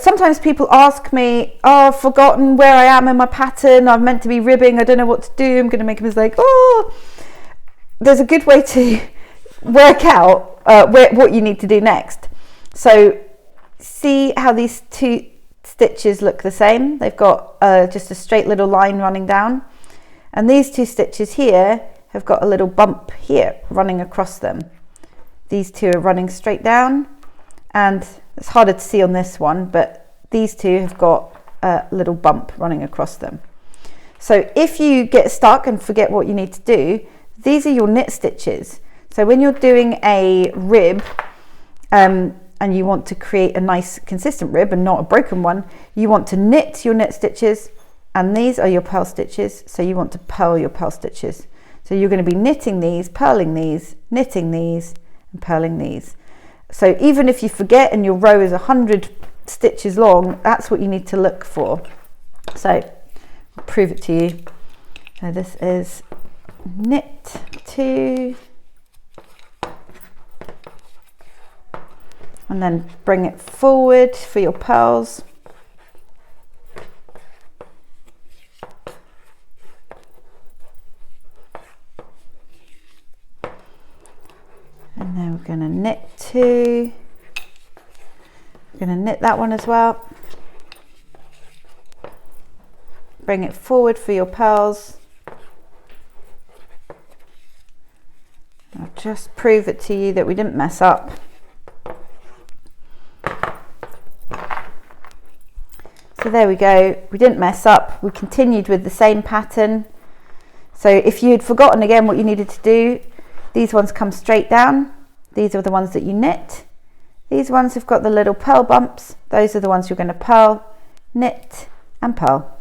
Sometimes people ask me, oh, I've forgotten where I am in my pattern, I'm meant to be ribbing, I don't know what to do, I'm going to make a mistake. Oh, there's a good way to work out what you need to do next. So see how these two stitches look the same? They've got just a straight little line running down, and these two stitches here have got a little bump here running across them. These two are running straight down, and it's harder to see on this one, but these two have got a little bump running across them. So if you get stuck and forget what you need to do, these are your knit stitches. So when you're doing a rib and you want to create a nice consistent rib and not a broken one, you want to knit your knit stitches, and these are your purl stitches, so you want to purl your purl stitches. So you're going to be knitting these, purling these, knitting these, and purling these. So even if you forget and your row is 100 stitches long, that's what you need to look for. So I'll prove it to you. So this is knit 2, and then bring it forward for your purls. And then we're going to knit 2. We're going to knit that one as well. Bring it forward for your purls. I'll just prove it to you that we didn't mess up. So there we go, we didn't mess up, we continued with the same pattern. So if you had forgotten again what you needed to do, these ones come straight down, these are the ones that you knit. These ones have got the little purl bumps, those are the ones you're going to purl, knit and purl.